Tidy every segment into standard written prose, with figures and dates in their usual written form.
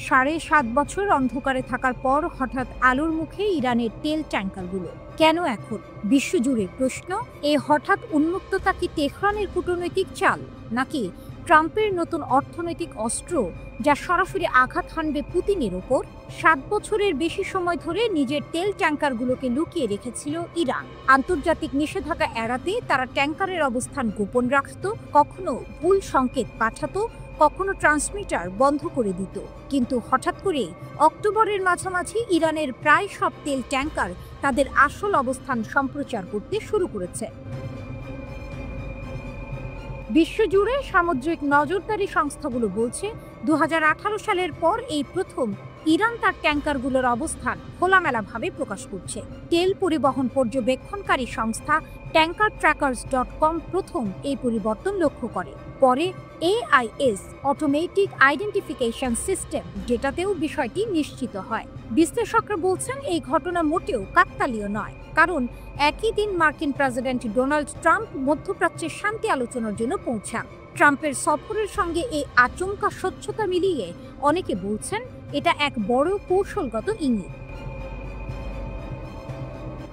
৭.৫ বছর অন্ধকারে থাকার পর হঠাৎ আলোর মুখে ইরানের তেল ট্যাঙ্কারগুলো কেন এখন? বিশ্বজুড়ে প্রশ্ন। এই হঠাৎ উন্মুক্ততা কি তেহরানের কূটনৈতিক চাল, নাকি ট্রাম্পের নতুন অর্থনৈতিক অস্ত্র যা সরাসরি আঘাত হানবে পুতিনের ওপর? ৭ বছরের বেশি সময় ধরে নিজের তেল ট্যাঙ্কারগুলোকে লুকিয়ে রেখেছিল ইরান। আন্তর্জাতিক নিষেধাজ্ঞা এড়াতে তারা ট্যাঙ্কারের অবস্থান গোপন রাখত, কখনো ভুল সংকেত পাঠাতো, কখনো ট্রান্সমিটার বন্ধ করে দিত। কিন্তু হঠাৎ করে অক্টোবরের মাঝামাঝি ইরানের প্রায় সব তেল ট্যাঙ্কার তাদের আসল অবস্থান সম্প্রচার করতে শুরু করেছে। বিশ্বজুড়ে সামুদ্রিক নজরদারি সংস্থাগুলো বলছে ২০১৮ সালের পর এই প্রথম ইরান তার ট্যাঙ্কারগুলোর অবস্থান খোলামেলাভাবে প্রকাশ করছে। তেল পরিবহন পর্যবেক্ষণকারী সংস্থা tankertrackers.com প্রথম এই পরিবর্তন লক্ষ্য করে। পরে AIS অটোমেটিক আইডেন্টিফিকেশন সিস্টেম ডেটাতেও বিষয়টি নিশ্চিত হয়। বিশ্লেষকরা বলছেন এই ঘটনা মোটেও কাকতালীয় নয়, কারণ একই দিন মার্কিন প্রেসিডেন্ট ডোনাল্ড ট্রাম্প মধ্যপ্রাচ্যের শান্তি আলোচনার জন্য পৌঁছান। ট্রাম্পের সফরের সঙ্গে এই আচমকা স্বচ্ছতা মিলিয়ে অনেকে বলছেন এটা এক বড় কৌশলগত ইঙ্গিত।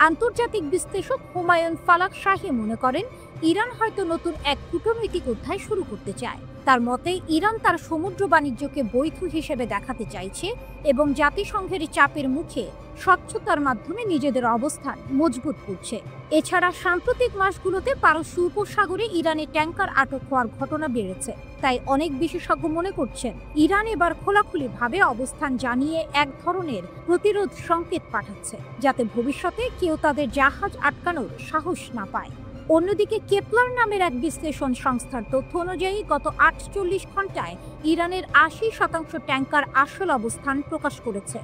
আন্তর্জাতিক বিশ্লেষক হুমায়ুন ফালাক শাহী মনে করেন ইরান হয়তো নতুন এক কূটনৈতিক অধ্যায় শুরু করতে চায়। তার মতে ইরান তার সমুদ্র বাণিজ্যকে বৈধ হিসেবে দেখাতে চাইছে এবং জাতিসংঘের চাপের মুখে স্বচ্ছতার মাধ্যমে নিজেদের অবস্থান মজবুত করছে। এছাড়া সাম্প্রতিক মাসগুলোতে পারস্য উপসাগরে ইরানের ট্যাঙ্কার আটক হওয়ার ঘটনা বেড়েছে। তাই অনেক বিশেষজ্ঞ মনে করছেন ইরান এবার খোলাখুলিভাবে অবস্থান জানিয়ে এক ধরনের প্রতিরোধ সংকেত পাঠাচ্ছে, যাতে ভবিষ্যতে কেউ তাদের জাহাজ আটকানোর সাহস না পায়। অন্যদিকে কেপলার নামের এক বিশ্লেষণ সংস্থার তথ্য অনুযায়ী গত ৪৮ ঘন্টায় ইরানের ৮০% ট্যাঙ্কার আসল অবস্থান প্রকাশ করেছে।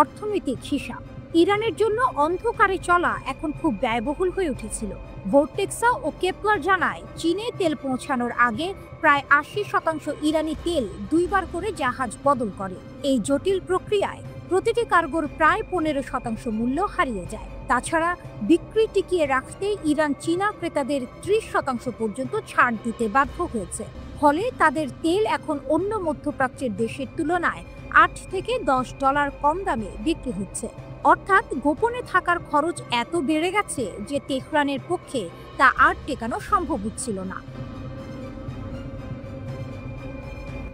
অর্থনৈতিক হিসাব। ইরানের জন্য অন্ধকারে চলা এখন খুব ব্যয়বহুল হয়ে উঠেছিল। ভোর্টেক্সা ও কেপলার জানায় চীনে তেল পৌঁছানোর আগে প্রায় ৮০% ইরানি তেল ২ বার করে জাহাজ বদল করে। এই জটিল প্রক্রিয়ায় প্রতিটি কার্গোর প্রায় ১৫% মূল্য হারিয়ে যায়। তাছাড়া বিক্রি টিকিয়ে রাখতে ইরান চীনা ক্রেতাদের ৩০% পর্যন্ত ছাড় দিতে বাধ্য হয়েছে। ফলে তাদের তেল এখন অন্য মধ্যপ্রাচ্যের দেশের তুলনায় $৮ থেকে $10 কম দামে বিক্রি হচ্ছে। অর্থাৎ গোপনে থাকার খরচ এত বেড়ে গেছে যে তেহরানের পক্ষে তা আর টেকানো সম্ভব হচ্ছিল না।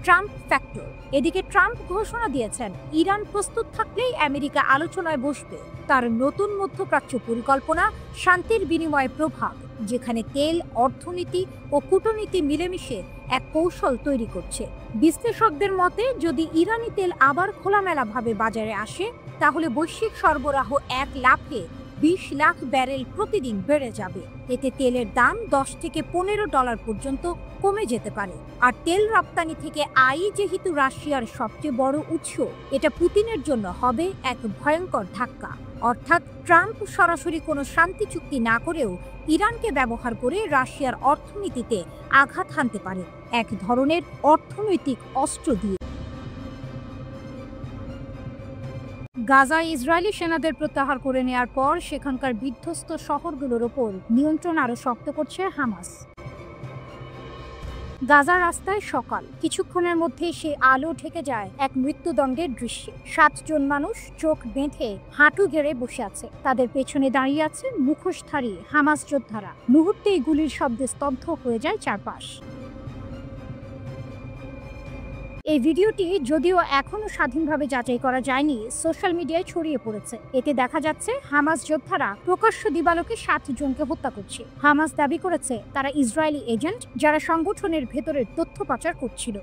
Trump factor. এদিকে ট্রাম্প ঘোষণা দিয়েছেন ইরান প্রস্তুত থাকলেই আমেরিকা আলোচনায় বসবে। তার নতুন মধ্যপ্রাচ্য পরিকল্পনা শান্তির বিনিময়ে প্রভাব, যেখানে তেল, অর্থনীতি ও কূটনীতি মিলেমিশে এক কৌশল তৈরি করছে। বিশ্লেষকদের মতে যদি ইরানি তেল আবার খোলামেলাভাবে বাজারে আসে, তাহলে বৈশ্বিক সরবরাহ এক লাফে ২০ লাখ ব্যারেল প্রতিদিন বেড়ে যাবে। এতে তেলের দাম $10 থেকে $15 পর্যন্ত কমে যেতে পারে। আর তেল রপ্তানি থেকে আয় যেহেতু রাশিয়ার সবচেয়ে বড় উৎস, এটা পুতিনের জন্য হবে এক ভয়ঙ্কর ধাক্কা। অর্থাৎ ট্রাম্প সরাসরি কোনো শান্তি চুক্তি না করেও ইরানকে ব্যবহার করে রাশিয়ার অর্থনীতিতে আঘাত হানতে পারে, এক ধরনের অর্থনৈতিক অস্ত্র দিয়ে। গাজায় ইসরায়েলি সেনাদের প্রত্যাহার করে নেওয়ার পর সেখানকার বিধ্বস্ত শহরগুলোর ওপর নিয়ন্ত্রণ আরো শক্ত করছে হামাস। গাজার রাস্তায় সকাল, কিছুক্ষণের মধ্যে সে আলো ঢেকে যায় এক মৃত্যুদণ্ডের দৃশ্যে। 7 জন মানুষ চোখ বেঁধে হাঁটু গেড়ে বসে আছে। তাদের পেছনে দাঁড়িয়ে আছে মুখোশধারী হামাস যোদ্ধারা। মুহূর্তেই গুলির শব্দে স্তব্ধ হয়ে যায় চারপাশ। এই ভিডিওটি যদিও এখনো স্বাধীনভাবে যাচাই করা যায়নি, সোশ্যাল মিডিয়ায় ছড়িয়ে পড়েছে। এতে দেখা যাচ্ছে হামাস যোদ্ধারা প্রকাশ্য দিবালোকে 7 জনকে হত্যা করছে। হামাস দাবি করেছে তারা ইসরায়েলি এজেন্ট, যারা সংগঠনের ভেতরের তথ্য পাচার করছিল।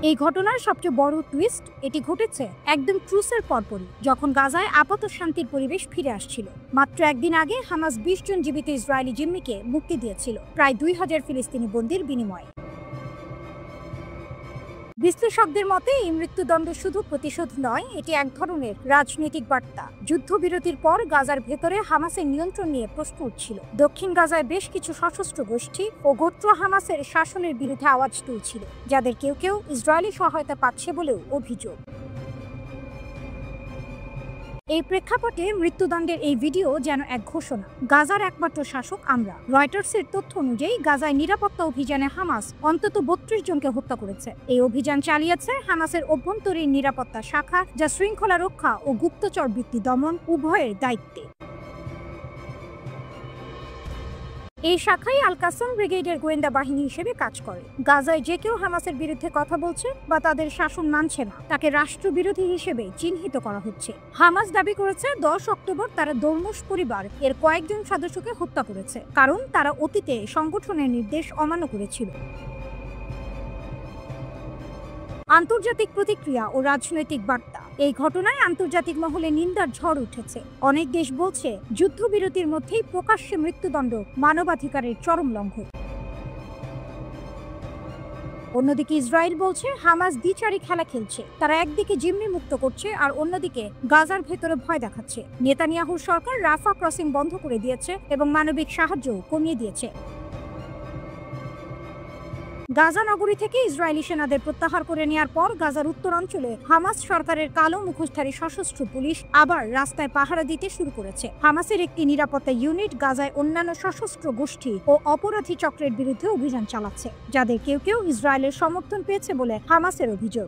এই ঘটনার সবচেয়ে বড় টুইস্ট, এটি ঘটেছে একদম ট্রুসের পরপরই, যখন গাজায় আপাত শান্তির পরিবেশ ফিরে আসছিল। মাত্র একদিন আগে হামাস 20 জন জীবিত ইসরায়েলি জিম্মিকে মুক্তি দিয়েছিল, প্রায় 2000 ফিলিস্তিনি বন্দীর বিনিময়ে। বিশ্লেষকদের মতে এই মৃত্যুদণ্ড শুধু প্রতিশোধ নয়, এটি এক ধরনের রাজনৈতিক বার্তা। যুদ্ধবিরতির পর গাজার ভেতরে হামাসের নিয়ন্ত্রণ নিয়ে প্রশ্ন উঠছিল। দক্ষিণ গাজায় বেশ কিছু সশস্ত্র গোষ্ঠী ও গোত্র হামাসের শাসনের বিরুদ্ধে আওয়াজ তুলছিল, যাদের কেউ কেউ ইসরায়েলি সহায়তা পাচ্ছে বলেও অভিযোগ। এই প্রেক্ষাপটে মৃত্যুদণ্ডের এই ভিডিও যেন এক ঘোষণা। গাজার একমাত্র শাসক আমরা। রয়টার্সের তথ্য অনুযায়ী গাজায় নিরাপত্তা অভিযানে হামাস অন্তত ৩২ জনকে হত্যা করেছে। এই অভিযান চালিয়েছে হামাসের অভ্যন্তরীণ নিরাপত্তা শাখা, যা শৃঙ্খলা রক্ষা ও গুপ্তচর বৃত্তি দমন উভয়ের দায়িত্বে। এই শাখাই আল কাসম ব্রিগেডের গোয়েন্দা বাহিনী হিসেবে কাজ করে। গাজায় যে কেউ হামাসের বিরুদ্ধে কথা বলছে বা তাদের শাসন মানছে না, তাকে রাষ্ট্রবিরোধী হিসেবে চিহ্নিত করা হচ্ছে। হামাস দাবি করেছে ১০ অক্টোবর তারা দরমুশ পরিবার এর কয়েকজন সদস্যকে হত্যা করেছে, কারণ তারা অতীতে সংগঠনের নির্দেশ অমান্য করেছিল। আন্তর্জাতিক প্রতিক্রিয়া ও রাজনৈতিক বার্তা। এই ঘটনায় আন্তর্জাতিক মহলে নিন্দার ঝড় উঠেছে। অনেক দেশ বলছে যুদ্ধবিরতির মধ্যেই প্রকাশ্যে মৃত্যুদণ্ড মানবাধিকারের চরম লঙ্ঘন। অন্যদিকে ইসরায়েল বলছে হামাস দ্বিচারী খেলা খেলছে। তারা একদিকে জিম্মি মুক্ত করছে আর অন্যদিকে গাজার ভেতরে ভয় দেখাচ্ছে। নেতানিয়াহুর সরকার রাফা ক্রসিং বন্ধ করে দিয়েছে এবং মানবিক সাহায্য কমিয়ে দিয়েছে। গাজা নগরী থেকে ইসরায়েলি সেনাদের প্রত্যাহার করে নেওয়ার পর গাজার উত্তরাঞ্চলে হামাস সরকারের কালো মুখোশধারী সশস্ত্র পুলিশ আবার রাস্তায় পাহারা দিতে শুরু করেছে। হামাসের একটি নিরাপত্তা ইউনিট গাজায় অন্যান্য সশস্ত্র গোষ্ঠী ও অপরাধী চক্রের বিরুদ্ধে অভিযান চালাচ্ছে, যাদের কেউ কেউ ইসরায়েলের সমর্থন পেয়েছে বলে হামাসের অভিযোগ।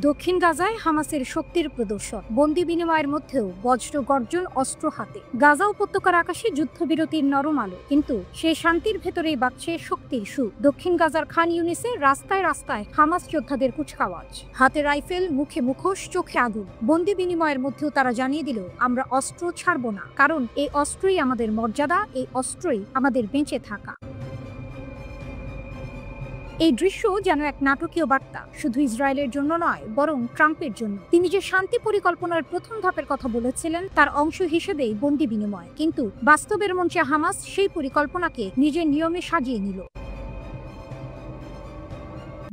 দক্ষিণ গাজায় হামাসের শক্তির প্রদর্শন। বন্দি বিনিময়ের মধ্যেও বজ্র গর্জন, অস্ত্র হাতে। গাজা উপত্যকার আকাশে যুদ্ধবিরতির নরম আলো, কিন্তু সেই শান্তির ভেতরেই বাজছে শক্তির সুর। দক্ষিণ গাজার খান ইউনিসে রাস্তায় রাস্তায় হামাস যোদ্ধাদের কুচকাওয়াজ, হাতে রাইফেল, মুখে মুখোশ, চোখে আগুন। বন্দি বিনিময়ের মধ্যেও তারা জানিয়ে দিল, আমরা অস্ত্র ছাড়ব না, কারণ এই অস্ত্রই আমাদের মর্যাদা, এই অস্ত্রই আমাদের বেঁচে থাকা। এই দৃশ্য যেন এক নাটকীয় বার্তা, শুধু ইসরায়েলের জন্য নয়, বরং ট্রাম্পের জন্য। তিনি যে শান্তি পরিকল্পনার প্রথম ধাপের কথা বলেছিলেন, তার অংশ হিসেবেই বন্দি বিনিময়। কিন্তু বাস্তবের মঞ্চে হামাস সেই পরিকল্পনাকে নিজের নিয়মে সাজিয়ে নিল।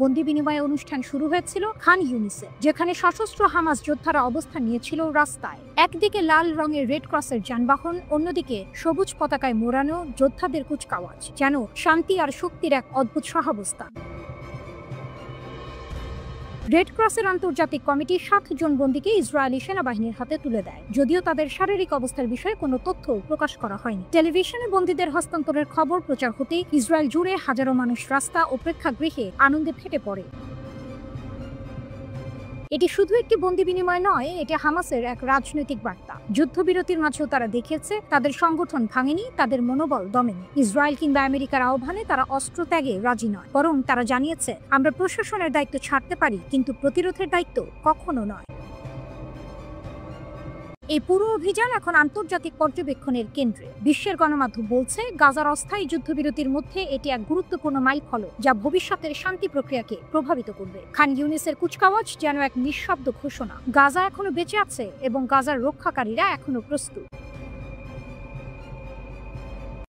বন্দি বিনিময় অনুষ্ঠান শুরু হয়েছিল খান ইউনিসে, যেখানে সশস্ত্র হামাস যোদ্ধারা অবস্থান নিয়েছিল রাস্তায়। একদিকে লাল রঙের রেড ক্রসের যানবাহন, অন্যদিকে সবুজ পতাকায় মোড়ানো যোদ্ধাদের কুচকাওয়াজ, যেন শান্তি আর শক্তির এক অদ্ভুত সহাবস্থান। রেড ক্রসের আন্তর্জাতিক কমিটি ৭ জন বন্দীকে ইসরায়েলি সেনাবাহিনীর হাতে তুলে দেয়, যদিও তাদের শারীরিক অবস্থার বিষয়ে কোনো তথ্য প্রকাশ করা হয়নি। টেলিভিশনে বন্দীদের হস্তান্তরের খবর প্রচার হতেই ইসরায়েল জুড়ে হাজারো মানুষ রাস্তা ও প্রেক্ষাগৃহে আনন্দে ফেটে পড়ে। এটি শুধু একটি বন্দি বিনিময় নয়, এটি হামাসের এক রাজনৈতিক বার্তা। যুদ্ধবিরতির মাঝেও তারা দেখেছে তাদের সংগঠন ভাঙেনি, তাদের মনোবল দমেনি। ইসরায়েল কিংবা আমেরিকার আহ্বানে তারা অস্ত্র ত্যাগে রাজি নয়, বরং তারা জানিয়েছে আমরা প্রশাসনের দায়িত্ব ছাড়তে পারি, কিন্তু প্রতিরোধের দায়িত্ব কখনো নয়। এই পুরো অভিযান এখন আন্তর্জাতিক পর্যবেক্ষণের কেন্দ্রে। বিশ্বের গণমাধ্যম বলছে গাজার অস্থায়ী যুদ্ধবিরতির মধ্যে এটি এক গুরুত্বপূর্ণ মাইলফলক, যা ভবিষ্যতের শান্তি প্রক্রিয়াকে প্রভাবিত করবে। খান ইউনিসের কুচকাওয়াজ যেন এক নিঃশব্দ ঘোষণা, গাজা এখনো বেঁচে আছে এবং গাজার রক্ষাকারীরা এখনো প্রস্তুত।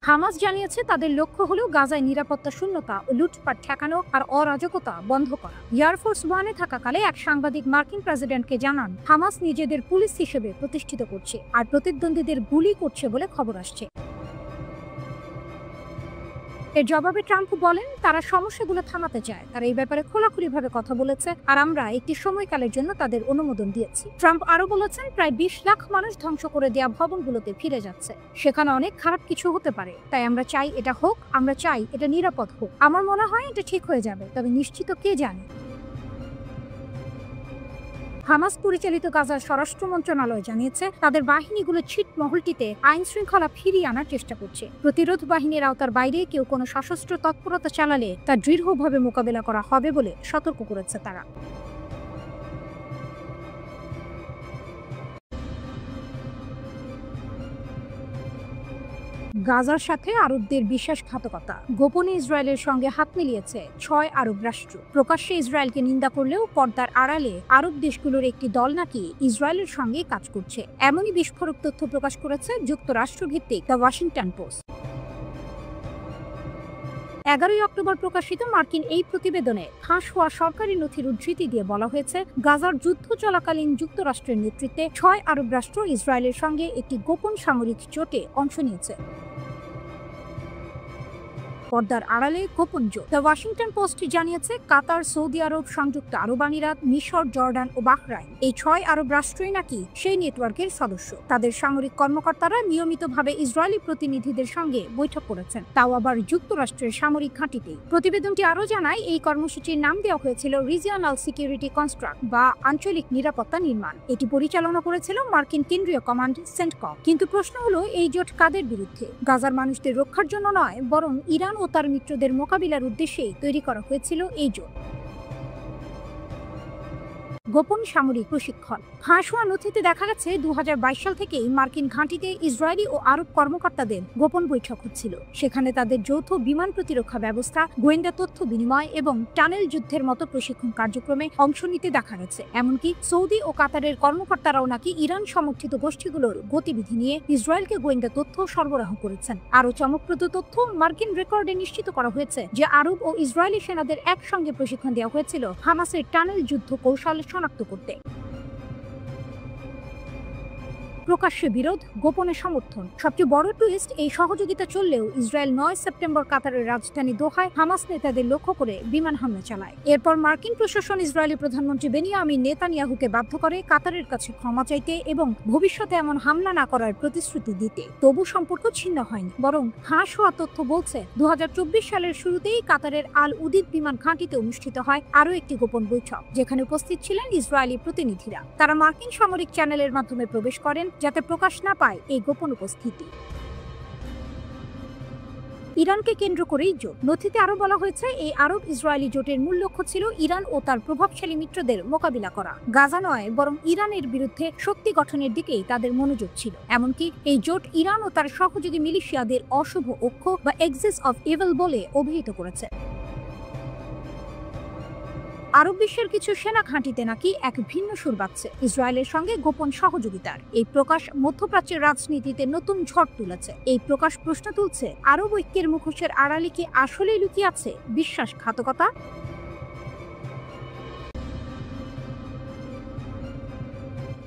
হামাস জানিয়েছে তাদের লক্ষ্য হলো গাজায় নিরাপত্তা শূন্যতা ও লুটপাট ঠেকানো আর অরাজকতা বন্ধ করা। এয়ারফোর্স ওয়ানে থাকাকালে এক সাংবাদিক মার্কিন প্রেসিডেন্টকে জানান হামাস নিজেদের পুলিশ হিসেবে প্রতিষ্ঠিত করছে আর প্রতিদ্বন্দ্বীদের গুলি করছে বলে খবর আসছে। এর জবাবে ট্রাম্প বলেন তারা সমস্যাগুলো থামাতে চায়, তারা এই ব্যাপারে খোলাখুলিভাবে কথা বলেছে আর আমরা একটি সময়কালের জন্য তাদের অনুমোদন দিয়েছি। ট্রাম্প আরো বলেছেন প্রায় ২০ লাখ মানুষ ধ্বংস করে দেওয়া ভবনগুলোতে ফিরে যাচ্ছে, সেখানে অনেক খারাপ কিছু হতে পারে, তাই আমরা চাই এটা হোক, আমরা চাই এটা নিরাপদ হোক। আমার মনে হয় এটা ঠিক হয়ে যাবে, তবে নিশ্চিত কে জানে। হামাস পরিচালিত গাজার স্বরাষ্ট্র মন্ত্রণালয় জানিয়েছে তাদের বাহিনীগুলো ছিটমহলটিতে আইন শৃঙ্খলা ফিরিয়ে আনার চেষ্টা করছে। প্রতিরোধ বাহিনীর আওতার বাইরে কেউ কোনো সশস্ত্র তৎপরতা চালালে তা দৃঢ়ভাবে মোকাবেলা করা হবে বলে সতর্ক করেছে তারা। গাজার সাথে আরবদের বিশ্বাসঘাতকতা। গোপনে ইসরায়েলের সঙ্গে হাত মিলিয়েছে ৬ আরব রাষ্ট্র। প্রকাশ্যে ইসরায়েলকে নিন্দা করলেও পর্দার আড়ালে আরব দেশগুলোর একটি দল নাকি ইসরায়েলের সঙ্গে কাজ করছে, এমনই বিস্ফোরক তথ্য প্রকাশ করেছে যুক্তরাষ্ট্র ভিত্তিক দ্য ওয়াশিংটন পোস্ট। ১১ অক্টোবর প্রকাশিত মার্কিন এই প্রতিবেদনে ফাঁস হওয়া সরকারি নথির উদ্ধৃতি দিয়ে বলা হয়েছে গাজার যুদ্ধ চলাকালীন যুক্তরাষ্ট্রের নেতৃত্বে ৬ আরব রাষ্ট্র ইসরায়েলের সঙ্গে একটি গোপন সামরিক জোটে অংশ নিয়েছে। পর্দার আড়ালে গোপন জোট। দ্য ওয়াশিংটন পোস্ট জানিয়েছে, কাতার, সৌদি আরব, সংযুক্ত আরব আমিরাত, মিশর, জর্ডান ও বাহরাইন এই 6 আরব রাষ্ট্রই নাকি সেই নেটওয়ার্কের সদস্য। তাদের সামরিক কর্মকর্তারা নিয়মিতভাবে ইসরায়েলি প্রতিনিধিদের সঙ্গে বৈঠক করেছেন, তাও আবার যুক্তরাষ্ট্রের সামরিক ঘাঁটিতেই। প্রতিবেদনটি আরও জানায়, এই কর্মসূচির নাম দেওয়া হয়েছিল রিজিওনাল সিকিউরিটি কনস্ট্রাক্ট বা আঞ্চলিক নিরাপত্তা নির্মাণ। এটি পরিচালনা করেছিল মার্কিন কেন্দ্রীয় কমান্ড সেন্টকম। কিন্তু প্রশ্ন হলো, এই জোট কাদের বিরুদ্ধে? গাজার মানুষদের রক্ষার জন্য নয়, বরং ইরান ও তার মিত্রদের মোকাবিলার উদ্দেশ্যেই তৈরি করা হয়েছিল এই জোট। গোপন সামরিক প্রশিক্ষণ। ফাঁস হওয়া নথিতে দেখা গেছে 2022 সাল থেকেই মার্কিন ঘাঁটিতে ইসরায়েলি ও আরব কর্মকর্তাদের গোপন বৈঠক হচ্ছিল। সেখানে তাদের যৌথ বিমান প্রতিরক্ষা ব্যবস্থা, গোয়েন্দা তথ্য বিনিময় এবং টানেল যুদ্ধের মতো প্রশিক্ষণ কার্যক্রমে অংশ নিতে দেখা গেছে। এমনকি সৌদি ও কাতারের কর্মকর্তারাও নাকি ইরান সমর্থিত গোষ্ঠীগুলোর গতিবিধি নিয়ে ইসরায়েলকে গোয়েন্দা তথ্য সরবরাহ করেছেন। আরও চমকপ্রদ তথ্য, মার্কিন রেকর্ডে নিশ্চিত করা হয়েছে যে আরব ও ইসরায়েলি সেনাদের একসঙ্গে প্রশিক্ষণ দেওয়া হয়েছিল হামাসের টানেল যুদ্ধ কৌশল শনাক্ত করতে। প্রকাশ্যে বিরোধ, গোপনে সমর্থন। সবচেয়ে বড় টুইস্ট, এই সহযোগিতা চললেও ইসরায়েল 9 সেপ্টেম্বর কাতারের রাজধানী দোহায় হামাস নেতাদের লক্ষ্য করে বিমান হামলা চালায়। এরপর মার্কিন প্রশাসন ইসরায়েলি প্রধানমন্ত্রী বেনিয়ামিন নেতানিয়াহুকে বাধ্য করে কাতারের কাছে ক্ষমা চাইতে এবং ভবিষ্যতে এমন হামলা না করার প্রতিশ্রুতি দিতে। তবু সম্পর্ক ছিন্ন হয়নি, বরং ফাঁস হওয়া তথ্য বলছে 2024 সালের শুরুতেই কাতারের আল উদিদ বিমান ঘাঁটিতে অনুষ্ঠিত হয় আরও একটি গোপন বৈঠক, যেখানে উপস্থিত ছিলেন ইসরায়েলি প্রতিনিধিরা। তারা মার্কিন সামরিক চ্যানেলের মাধ্যমে প্রবেশ করেন যাতে প্রকাশ না পায় এই গোপন উপস্থিতি। ইরানকে কেন্দ্র করেই জোট। নথিতে আরো বলা হয়েছে, এই আরব ইসরায়েলি জোটের মূল লক্ষ্য ছিল ইরান ও তার প্রভাবশালী মিত্রদের মোকাবিলা করা। গাজা নয়, বরং ইরানের বিরুদ্ধে শক্তি গঠনের দিকেই তাদের মনোযোগ ছিল। এমনকি এই জোট ইরান ও তার সহযোগী মিলিশিয়াদের অশুভ অক্ষ বা এক্সিস অফ ইভিল বলে অভিহিত করেছে। আরব বিশ্বের কিছু সেনা ঘাঁটিতে নাকি এক ভিন্ন সুর বাজছে ইসরায়েলের সঙ্গে গোপন সহযোগিতার। এই প্রকাশ মধ্যপ্রাচ্যের রাজনীতিতে নতুন ঝড় তুলেছে। এই প্রকাশ প্রশ্ন তুলছে, আরব ঐক্যের মুখোশের আড়ালে কি আসলেই লুকিয়ে আছে বিশ্বাসঘাতকতা?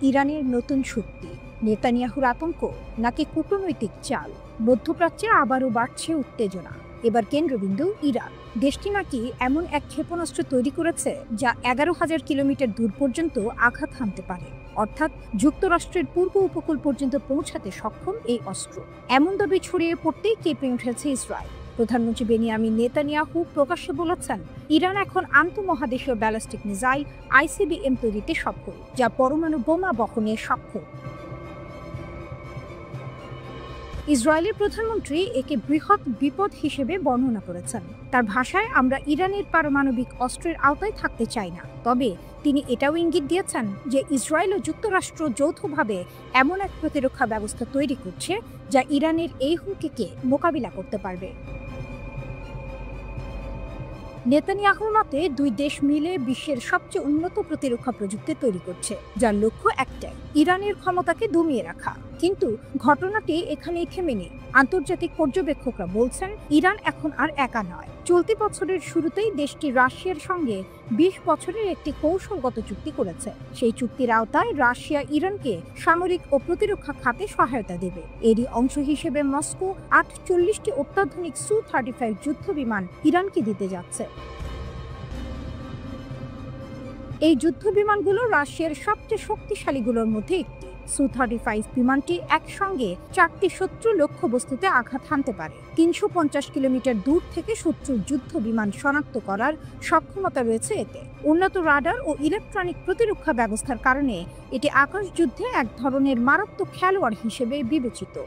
ইরানের নতুন শক্তি, নেতানিয়াহুর আতঙ্ক নাকি কূটনৈতিক চাল? মধ্যপ্রাচ্যে আবারও বাড়ছে উত্তেজনা। এবার কেন্দ্রবিন্দু ইরান। দেশটি নাকি এমন এক ক্ষেপণাস্ত্র তৈরি করেছে যা 11,000 কিলোমিটার দূর পর্যন্ত আঘাত হানতে পারে, অর্থাৎ যুক্তরাষ্ট্রের পূর্ব উপকূল পর্যন্ত পৌঁছাতে সক্ষম এই অস্ত্র। এমন দাবি ছড়িয়ে পড়তেই কেঁপে উঠেছে ইসরায়েল। প্রধানমন্ত্রী বেনিয়ামিন নেতানিয়াহু প্রকাশ্যে বলেছেন, ইরান এখন আন্তঃমহাদেশীয় ব্যালিস্টিক মিসাইল ICBM তৈরিতে সফল, যা পরমাণু বোমা বহনে সক্ষম। ইসরায়েলের প্রধানমন্ত্রী একে বৃহৎ বিপদ হিসেবে বর্ণনা করেছেন। তার ভাষায়, আমরা ইরানের পারমাণবিক অস্ত্রের আওতায় থাকতে চাই না। তবে তিনি এটাও ইঙ্গিত দিয়েছেন যে ইসরায়েল ও যুক্তরাষ্ট্র যৌথভাবে এমন এক প্রতিরক্ষা ব্যবস্থা তৈরি করছে যা ইরানের এই হুমকিকে মোকাবিলা করতে পারবে। নেতানিয়াহুর মতে, দুই দেশ মিলে বিশ্বের সবচেয়ে উন্নত প্রতিরক্ষা প্রযুক্তি তৈরি করছে, যার লক্ষ্য একটাই, ইরানের ক্ষমতাকে দমিয়ে রাখা। কিন্তু ঘটনাটি এখানেই থেমে নেই। আন্তর্জাতিক পর্যবেক্ষকরা বলছেন, ইরান এখন আর একা নয়। চলতি বছরের শুরুতেই দেশটি রাশিয়ার সঙ্গে 20 বছরের একটি কৌশলগত চুক্তি করেছে। সেই চুক্তির আওতায় রাশিয়া ইরানকে সামরিক ও প্রতিরক্ষা খাতে সহায়তা দেবে। এরই অংশ হিসেবে মস্কো 48টি অত্যাধুনিক Su-35 যুদ্ধ বিমান ইরানকে দিতে যাচ্ছে। এই যুদ্ধ বিমানগুলো রাশিয়ার সবচেয়ে শক্তিশালীগুলোর মধ্যে একটি। Su-35 বিমানটি একসঙ্গে 4টি শত্রু লক্ষ্যবস্তুতে আঘাত হানতে পারে। 350 কিলোমিটার দূর থেকে শত্রুর যুদ্ধ বিমান শনাক্ত করার সক্ষমতা রয়েছে এতে। উন্নত রাডার ও ইলেকট্রনিক প্রতিরক্ষা ব্যবস্থার কারণে এটি আকাশ যুদ্ধে এক ধরনের মারাত্মক খেলোয়াড় হিসেবে বিবেচিত।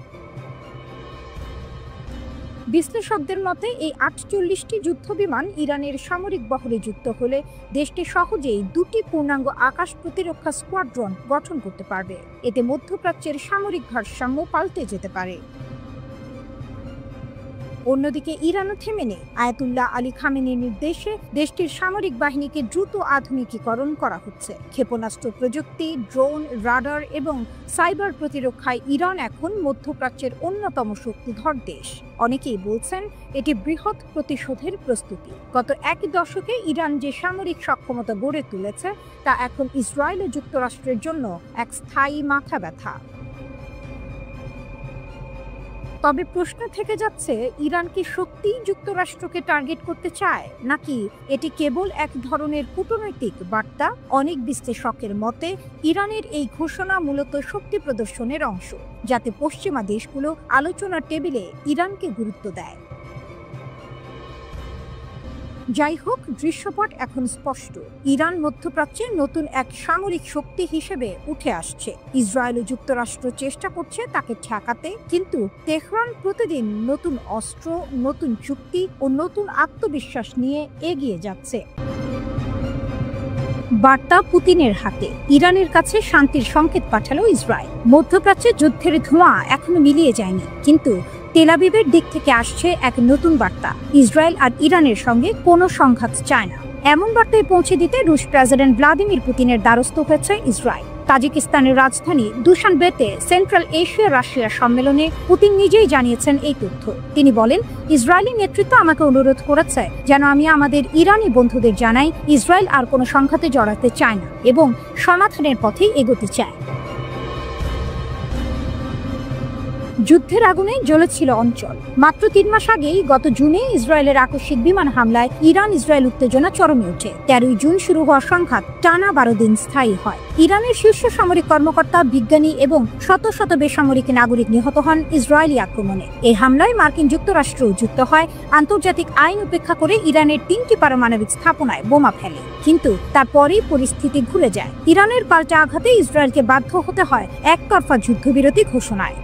বিশ্লেষকদের মতে, এই 48টি যুদ্ধ বিমান ইরানের সামরিক বহরে যুক্ত হলে দেশটি সহজেই 2টি পূর্ণাঙ্গ আকাশ প্রতিরক্ষা স্কোয়াড্রন গঠন করতে পারবে। এতে মধ্যপ্রাচ্যের সামরিক ভারসাম্য পাল্টে যেতে পারে। অন্যদিকে ইরানও থেমে নেই। আয়াতুল্লাহ আলী খামেনির নির্দেশে দেশটির সামরিক বাহিনীকে দ্রুত আধুনিকীকরণ করা হচ্ছে। ক্ষেপণাস্ত্র প্রযুক্তি, ড্রোন, রাডার এবং সাইবার প্রতিরক্ষায় ইরান এখন মধ্যপ্রাচ্যের অন্যতম শক্তিধর দেশ। অনেকেই বলছেন, এটি বৃহৎ প্রতিশোধের প্রস্তুতি। গত এক দশকে ইরান যে সামরিক সক্ষমতা গড়ে তুলেছে তা এখন ইসরায়েল ও যুক্তরাষ্ট্রের জন্য এক স্থায়ী মাথা ব্যথা। তবে প্রশ্ন থেকে যাচ্ছে, ইরান কি সত্যিই যুক্তরাষ্ট্রকে টার্গেট করতে চায়, নাকি এটি কেবল এক ধরনের কূটনৈতিক বার্তা? অনেক বিশ্লেষকের মতে ইরানের এই ঘোষণা মূলত শক্তি প্রদর্শনের অংশ, যাতে পশ্চিমা দেশগুলো আলোচনার টেবিলে ইরানকে গুরুত্ব দেয়। যাই হোক, দৃশ্যপট এখন স্পষ্ট। ইরান মধ্যপ্রাচ্যের নতুন এক সামরিক শক্তি হিসেবে উঠে আসছে। ইসরায়েল ও যুক্তরাষ্ট্র চেষ্টা করছে তাকে ঠেকাতে, কিন্তু তেহরান প্রতিদিন নতুন অস্ত্র, নতুন চুক্তি ও নতুন আত্মবিশ্বাস নিয়ে এগিয়ে যাচ্ছে। বার্তা পুতিনের হাতে। ইরানের কাছে শান্তির সংকেত পাঠালো ইসরায়েল। মধ্যপ্রাচ্যে যুদ্ধের ধোঁয়া এখনো মিলিয়ে যায়নি, কিন্তু তেল আবিবের দিক থেকে আসছে এক নতুন বার্তা। ইসরায়েল আর ইরানের সঙ্গে কোনো সংঘাত চায় না। এমন বার্তায় পৌঁছে দিতে রুশ প্রেসিডেন্ট ভ্লাদিমির পুতিনের দ্বারস্থ হয়েছে ইসরায়েল। তাজিকিস্তানের রাজধানী দুশানবেতে সেন্ট্রাল এশিয়া রাশিয়া সম্মেলনে পুতিন নিজেই জানিয়েছেন এই তথ্য। তিনি বলেন, ইসরায়েলি নেতৃত্ব আমাকে অনুরোধ করেছে যেন আমি আমাদের ইরানি বন্ধুদের জানাই, ইসরায়েল আর কোনো সংঘাতে জড়াতে চায় না এবং সমাধানের পথেই এগোতে চায়। যুদ্ধের আগুনে জ্বলেছিল অঞ্চল। মাত্র 3 মাস আগেই গত জুনে ইসরায়েলের আকস্মিক বিমান হামলায় ইরান ইসরায়েল উত্তেজনা চরমে ওঠে। 13 জুন শুরু হওয়া সংঘাত টানা 12 দিন স্থায়ী হয়। ইরানের শীর্ষ সামরিক কর্মকর্তা, বিজ্ঞানী এবং শত শত বেসামরিক নাগরিক নিহত হন ইসরায়েলি আক্রমণে। এই হামলায় মার্কিন যুক্তরাষ্ট্র যুক্ত হয়। আন্তর্জাতিক আইন উপেক্ষা করে ইরানের 3টি পারমাণবিক স্থাপনায় বোমা ফেলে, কিন্তু তারপরেই পরিস্থিতি ঘুরে যায়। ইরানের পাল্টা আঘাতে ইসরায়েলকে বাধ্য হতে হয় একতরফা যুদ্ধবিরতি ঘোষণায়।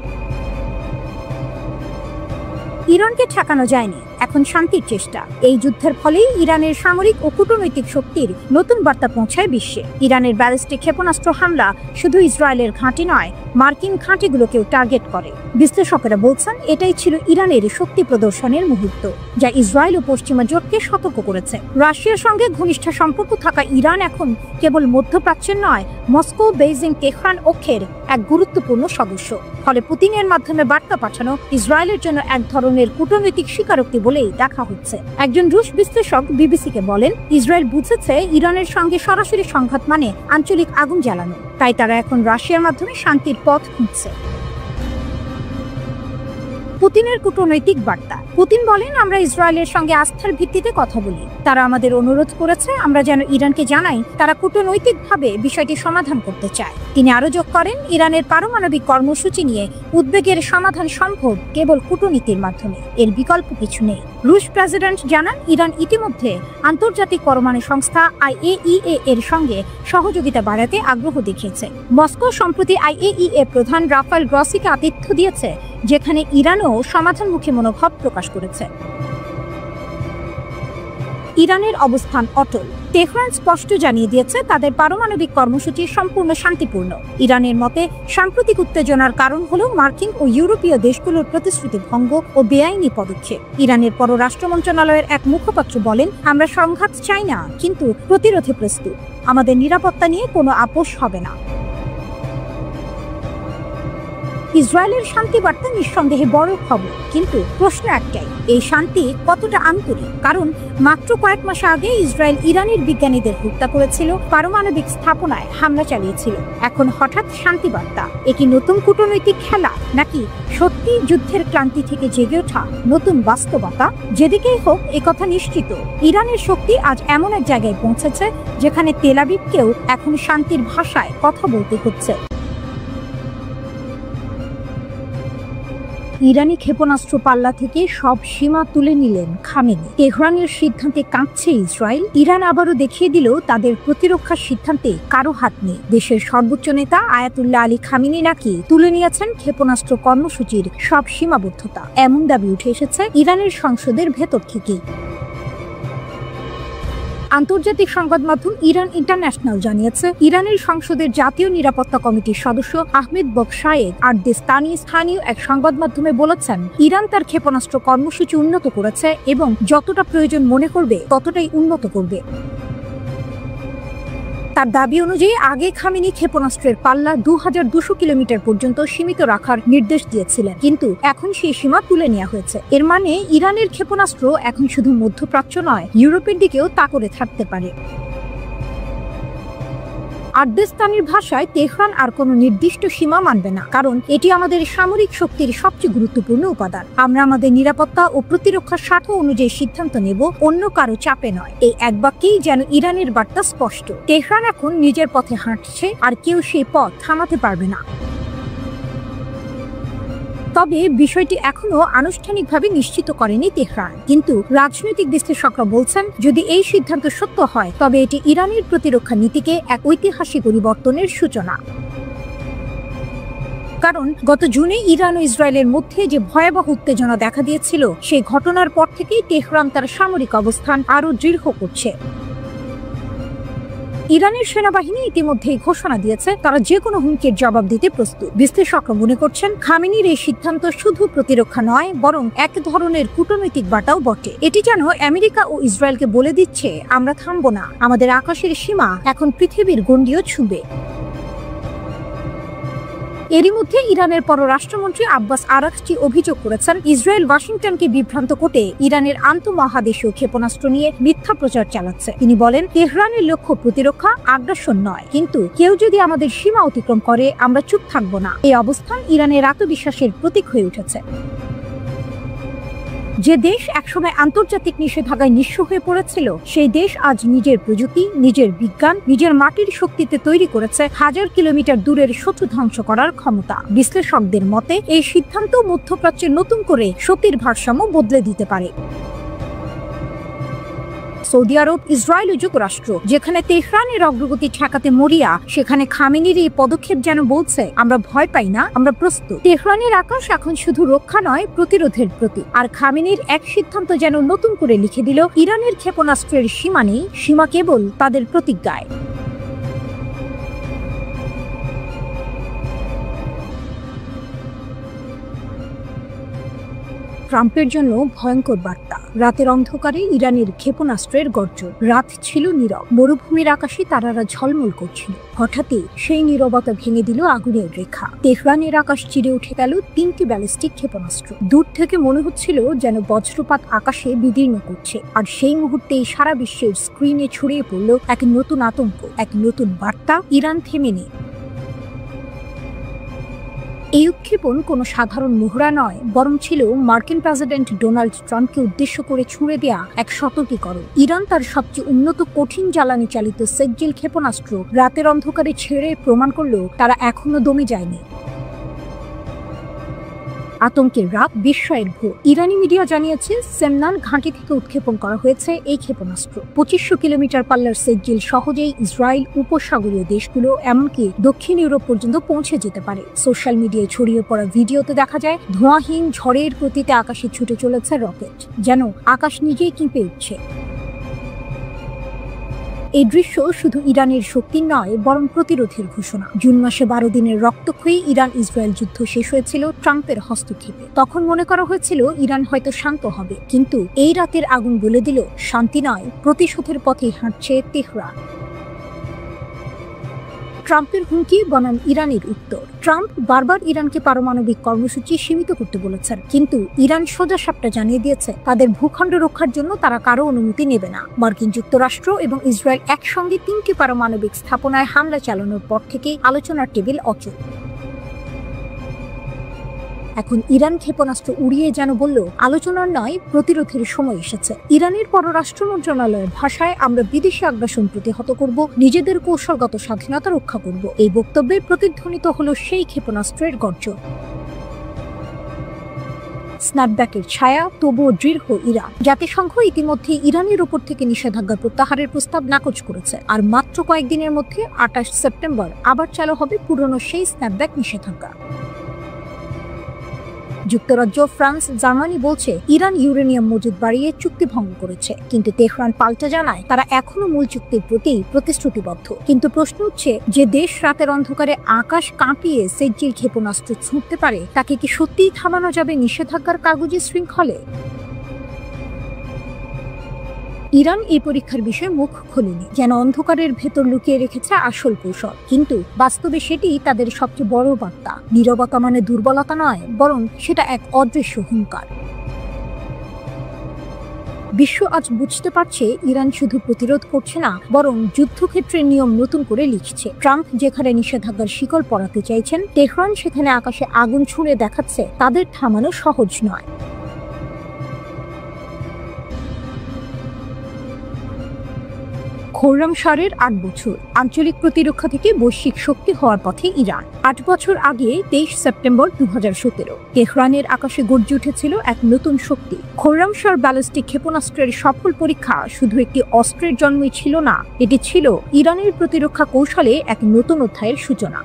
ইরানকে ঠেকানো যায়নি, এখন শান্তির চেষ্টা। এই যুদ্ধের ফলেই ইরানের সামরিক ও কূটনৈতিক শক্তির নতুন বার্তা পৌঁছায় বিশ্বে। ইরানের ব্যালিস্টিক ক্ষেপণাস্ত্র হামলা শুধু ইসরায়েলের ঘাঁটি নয়, মার্কিন ঘাঁটিগুলোকেও টার্গেট করে। বিশ্লেষকেরা বলছেন, এটাই ছিল ইরানের শক্তি প্রদর্শনের মুহূর্ত, যা ইসরায়েল ও পশ্চিমা জোটকে সতর্ক করেছে। রাশিয়ার সঙ্গে ঘনিষ্ঠ সম্পর্ক থাকা ইরান এখন কেবল মধ্যপ্রাচ্যের নয়, মস্কো, বেইজিং, তেহরান অক্ষের এক গুরুত্বপূর্ণ সদস্য। ফলে পুতিনের মাধ্যমে বার্তা পাঠানো ইসরায়েলের জন্য এক ধরনের কূটনৈতিক স্বীকারোক্তি বলেই দেখা হচ্ছে। একজন রুশ বিশ্লেষক বিবিসিকে বলেন, ইসরায়েল বুঝেছে ইরানের সঙ্গে সরাসরি সংঘাত মানে আঞ্চলিক আগুন জ্বালানো, তাই তারা এখন রাশিয়ার মাধ্যমে শান্তির পথ খুঁজছে। পুতিনের কূটনৈতিক বার্তা। পুতিন বলেন, আমরা ইসরায়েলের সঙ্গে আস্থার ভিত্তিতে কথা বলি। তারা আমাদের অনুরোধ করেছে আমরা যেন ইরানকে জানাই তারা কূটনৈতিকভাবে বিষয়টি সমাধান করতে চায়। তিনি আরো যোগ করেন, ইরানের পারমাণবিক কর্মসূচি নিয়ে উদ্বেগের সমাধান সম্ভব কেবল কূটনীতির মাধ্যমে, এর বিকল্প কিছু নেই। রুশ প্রেসিডেন্ট জানান, ইরান ইতিমধ্যে আন্তর্জাতিক পরমাণু সংস্থা IAEA এর সঙ্গে সহযোগিতা বাড়াতে আগ্রহ দেখিয়েছে। মস্কো সম্প্রতি IAEA প্রধান রাফায়েল গ্রসিকে আতিথ্য দিয়েছে, যেখানে ইরানও সমাধানমুখী মনোভাব প্রকাশ করেছে। ইরানের অবস্থান অটল। তেহরান স্পষ্ট জানিয়ে দিয়েছে তাদের পারমাণবিক কর্মসূচি সম্পূর্ণ শান্তিপূর্ণ। ইরানের মতে সাম্প্রতিক উত্তেজনার কারণ হল মার্কিন ও ইউরোপীয় দেশগুলোর প্রতিশ্রুতি ভঙ্গ ও বেআইনি পদক্ষেপ। ইরানের পররাষ্ট্র মন্ত্রণালয়ের এক মুখপাত্র বলেন, আমরা সংঘাত চাই না, কিন্তু প্রতিরোধে প্রস্তুত। আমাদের নিরাপত্তা নিয়ে কোনো আপোষ হবে না। ইসরায়েলের শান্তি বার্তা নিঃসন্দেহে বড় খবর, কিন্তু প্রশ্ন একটাই, এই শান্তি কতটা আন্তরিক? কারণ মাত্র কয়েক মাস আগে ইসরায়েল ইরানের বিজ্ঞানীদের হত্যা করেছিল, পারমাণবিক স্থাপনায় হামলা চালিয়েছিল। এখন হঠাৎ শান্তি বার্তা। এ কি নতুন কূটনৈতিক খেলা, নাকি সত্যি যুদ্ধের ক্লান্তি থেকে জেগে ওঠা নতুন বাস্তবতা? যেদিকেই হোক, একথা নিশ্চিত, ইরানের শক্তি আজ এমন এক জায়গায় পৌঁছেছে যেখানে তেল আবিবকেও এখন শান্তির ভাষায় কথা বলতে হচ্ছে। ইরানি ক্ষেপণাস্ত্র পাল্লা থেকে সব সীমা তুলে নিলেন খামেনি। তেহরানের সিদ্ধান্তে কাঁপছে ইসরায়েল। ইরান আবারও দেখিয়ে দিল তাদের প্রতিরক্ষার সিদ্ধান্তে কারো হাত নেই। দেশের সর্বোচ্চ নেতা আয়াতুল্লাহ আলী খামেনি নাকি তুলে নিয়েছেন ক্ষেপণাস্ত্র কর্মসূচির সব সীমাবদ্ধতা। এমন দাবি উঠে এসেছে ইরানের সংসদের ভেতর থেকেই। আন্তর্জাতিক সংবাদ মাধ্যম ইরান ইন্টারন্যাশনাল জানিয়েছে, ইরানের সংসদের জাতীয় নিরাপত্তা কমিটির সদস্য আহমেদ বকশায়েদ আর স্থানীয় এক সংবাদ মাধ্যমে বলেছেন, ইরান তার ক্ষেপণাস্ত্র কর্মসূচি উন্নত করেছে এবং যতটা প্রয়োজন মনে করবে ততটাই উন্নত করবে। তার দাবি অনুযায়ী আগে খামেনি ক্ষেপণাস্ত্রের পাল্লা 2200 কিলোমিটার পর্যন্ত সীমিত রাখার নির্দেশ দিয়েছিলেন, কিন্তু এখন সেই সীমা তুলে নেওয়া হয়েছে। এর মানে ইরানের ক্ষেপণাস্ত্র এখন শুধু মধ্যপ্রাচ্য নয়, ইউরোপের দিকেও তা করে থাকতে পারে। আর্দেস্তানির ভাষায় তেহরান আর কোনো নির্দিষ্ট সীমা মানবে না, কারণ এটি আমাদের সামরিক শক্তির সবচেয়ে গুরুত্বপূর্ণ উপাদান। আমরা আমাদের নিরাপত্তা ও প্রতিরক্ষার স্বার্থ অনুযায়ী সিদ্ধান্ত নেব, অন্য কারো চাপে নয়। এই এক বাক্যেই যেন ইরানের বার্তা স্পষ্ট। তেহরান এখন নিজের পথে হাঁটছে, আর কেউ সেই পথ থামাতে পারবে না। তবে বিষয়টি এখনো আনুষ্ঠানিকভাবে নিশ্চিত করেনি তেহরান, কিন্তু রাজনৈতিক বিশ্লেষকরা বলছেন যদি এই সিদ্ধান্ত সত্য হয় তবে এটি ইরানের প্রতিরক্ষা নীতিকে এক ঐতিহাসিক পরিবর্তনের সূচনা। কারণ গত জুনে ইরান ও ইসরায়েলের মধ্যে যে ভয়াবহ উত্তেজনা দেখা দিয়েছিল, সেই ঘটনার পর থেকেই তেহরান তার সামরিক অবস্থান আরও দৃঢ় করছে। ইরানের সেনাবাহিনী ইতিমধ্যেই ঘোষণা দিয়েছে তারা যে কোনো হুমকির জবাব দিতে প্রস্তুত। বিশ্লেষকরা মনে করছেন খামেনির এই সিদ্ধান্ত শুধু প্রতিরক্ষা নয়, বরং এক ধরনের কূটনৈতিক বার্তাও বটে। এটি যেন আমেরিকা ও ইসরায়েলকে বলে দিচ্ছে আমরা থামব না, আমাদের আকাশের সীমা এখন পৃথিবীর গণ্ডিও ছুঁবে। এরই মধ্যে ইরানের পররাষ্ট্রমন্ত্রী আব্বাস আরাকচি অভিযোগ করেছেন ইসরায়েল ওয়াশিংটনকে বিভ্রান্ত করতে ইরানের আন্তঃমহাদেশীয় ক্ষেপণাস্ত্র নিয়ে মিথ্যা প্রচার চালাচ্ছে। তিনি বলেন তেহরানের লক্ষ্য প্রতিরক্ষা, আগ্রাসন নয়, কিন্তু কেউ যদি আমাদের সীমা অতিক্রম করে আমরা চুপ থাকব না। এই অবস্থান ইরানের আত্মবিশ্বাসের প্রতীক হয়ে উঠেছে। যে দেশ একসময় আন্তর্জাতিক নিষেধাজ্ঞায় নিঃস্ব হয়ে পড়েছিল, সেই দেশ আজ নিজের প্রযুক্তি, নিজের বিজ্ঞান, নিজের মাটির শক্তিতে তৈরি করেছে হাজার কিলোমিটার দূরের শত্রু ধ্বংস করার ক্ষমতা। বিশ্লেষকদের মতে এই সিদ্ধান্ত মধ্যপ্রাচ্যে নতুন করে শক্তির ভারসাম্য বদলে দিতে পারে। সৌদি আরব, ইসরায়েল ও যুক্তরাষ্ট্র যেখানে তেহরানের অগ্রগতি ঠেকাতে মরিয়া, সেখানে খামেনির এই পদক্ষেপ যেন বলছে আমরা ভয় পাই না, আমরা প্রস্তুত। তেহরানের আকাশ এখন শুধু রক্ষা নয়, প্রতিরোধের প্রতীক। আর খামেনির এক সিদ্ধান্ত যেন নতুন করে লিখে দিল ইরানের ক্ষেপণাস্ত্রের সীমা নেই, সীমা কেবল তাদের প্রতিজ্ঞায়। ট্রাম্পের জন্য ভয়ঙ্কর বার্তা। রাতের অন্ধকারে ইরানের ক্ষেপণাস্ত্রের গর্জন। রাত ছিল নীরব, মরুভূমির আকাশে তারারা ঝলমল করছিল। হঠাৎই সেই নীরবতা ভেঙে দিল আগুনের রেখা। তেহরানের আকাশ চিরে উঠে গেল 3টি ব্যালিস্টিক ক্ষেপণাস্ত্র। দূর থেকে মনে হচ্ছিল যেন বজ্রপাত আকাশে বিদীর্ণ করছে। আর সেই মুহূর্তেই সারা বিশ্বের স্ক্রিনে ছড়িয়ে পড়ল এক নতুন আতঙ্ক, এক নতুন বার্তা, ইরান থেমে নেই। এই উৎক্ষেপণ কোনো সাধারণ মহড়া নয়, বরং ছিল মার্কিন প্রেসিডেন্ট ডোনাল্ড ট্রাম্পকে উদ্দেশ্য করে ছুঁড়ে দেয়া এক সতর্কীকরণ। ইরান তার সবচেয়ে উন্নত কঠিন জ্বালানি চালিত সেকজিল ক্ষেপণাস্ত্র রাতের অন্ধকারে ছেড়ে প্রমাণ করল তারা এখনো দমে যায়নি। আতঙ্কের রাত, বিস্ময়ের ভোর। ইরানি মিডিয়া জানিয়েছে সেমনান ঘাঁটি থেকে উৎক্ষেপণ করা হয়েছে এই ক্ষেপণাস্ত্র। 2500 কিলোমিটার পাল্লার সেকজিল সহজেই ইসরায়েল, উপসাগরীয় দেশগুলো, এমনকি দক্ষিণ ইউরোপ পর্যন্ত পৌঁছে যেতে পারে। সোশ্যাল মিডিয়ায় ছড়িয়ে পড়া ভিডিওতে দেখা যায় ধোঁয়াহীন ঝড়ের গতিতে আকাশে ছুটে চলেছে রকেট, যেন আকাশ নিজেই কেঁপে উঠছে। এই দৃশ্য শুধু ইরানের শক্তির নয়, বরং প্রতিরোধের ঘোষণা। জুন মাসে 12 দিনের রক্তক্ষয়ী ইরান ইসরায়েল যুদ্ধ শেষ হয়েছিল ট্রাম্পের হস্তক্ষেপে। তখন মনে করা হয়েছিল ইরান হয়তো শান্ত হবে, কিন্তু এই রাতের আগুন বলে দিল শান্তি নয়, প্রতিশোধের পথেই হাঁটছে তেহরান। ট্রাম্পের হুমকি বনাম ইরানের উত্তর। ট্রাম্প বারবার ইরানকে পারমাণবিক কর্মসূচি সীমিত করতে বলেছেন, কিন্তু ইরান সোজাসাপটা জানিয়ে দিয়েছে তাদের ভূখণ্ড রক্ষার জন্য তারা কারো অনুমতি নেবে না। মার্কিন যুক্তরাষ্ট্র এবং ইসরায়েল একসঙ্গে 3টি পারমাণবিক স্থাপনায় হামলা চালানোর পর থেকেই আলোচনার টেবিল অচল। এখন ইরান ক্ষেপণাস্ত্র উড়িয়ে যেন বলল আলোচনার নয়, প্রতিরোধের সময় এসেছে। ইরানের পররাষ্ট্র মন্ত্রণালয়ের ভাষায় আমরা বিদেশি আগ্রাসন প্রতিহত করব, নিজেদের কৌশলগত স্বাধীনতা রক্ষা করব। এই বক্তব্যে প্রতিধ্বনিত হলো সেই ক্ষেপণাস্ত্রের গর্জন। স্ন্যাপব্যাকের ছায়া, তবুও দৃঢ় ইরান। জাতিসংঘ ইতিমধ্যে ইরানের উপর থেকে নিষেধাজ্ঞা প্রত্যাহারের প্রস্তাব নাকচ করেছে। আর মাত্র কয়েকদিনের মধ্যে 28 সেপ্টেম্বর আবার চালু হবে পুরনো সেই স্ন্যাপব্যাক নিষেধাজ্ঞা। যুক্তরাজ্য, ফ্রান্স, জার্মানি বলছে ইরান ইউরেনিয়াম মজুদ বাড়িয়ে চুক্তি ভঙ্গ করেছে, কিন্তু তেহরান পাল্টা জানায় তারা এখনো মূল চুক্তির প্রতি প্রতিশ্রুতিবদ্ধ। কিন্তু প্রশ্ন হচ্ছে, যে দেশ রাতের অন্ধকারে আকাশ কাঁপিয়ে সেকজিল ক্ষেপণাস্ত্র ছুঁড়তে পারে, তাকে কি সত্যিই থামানো যাবে নিষেধাজ্ঞার কাগজে শৃঙ্খলে? ইরান এই পরীক্ষার বিষয়ে মুখ খোলেনি, যেন অন্ধকারের ভেতর লুকিয়ে রেখেছে আসল কৌশল। কিন্তু বাস্তবে সেটি তাদের সবচেয়ে বড় বার্তা। নীরবতা মানে দুর্বলতা নয়, বরং সেটা এক অদৃশ্য হুঙ্কার। বিশ্ব আজ বুঝতে পারছে ইরান শুধু প্রতিরোধ করছে না, বরং যুদ্ধক্ষেত্রের নিয়ম নতুন করে লিখছে। ট্রাম্প যেখানে নিষেধাজ্ঞার শিকল পরাতে চাইছেন, তেহরান সেখানে আকাশে আগুন ছুঁড়ে দেখাচ্ছে তাদের থামানো সহজ নয়। খোররামশাহের ৮ বছর, আঞ্চলিক প্রতিরক্ষা থেকে বৈশ্বিক শক্তি হওয়ার পথে ইরান। ৮ বছর আগে ২৩ সেপ্টেম্বর ২০১৭ তেহরানের আকাশে গর্জে উঠেছিল এক নতুন শক্তি। খোররামশাহর ব্যালিস্টিক ক্ষেপণাস্ত্রের সফল পরীক্ষা শুধু একটি অস্ত্রের জন্মই ছিল না, এটি ছিল ইরানের প্রতিরক্ষা কৌশলে এক নতুন অধ্যায়ের সূচনা।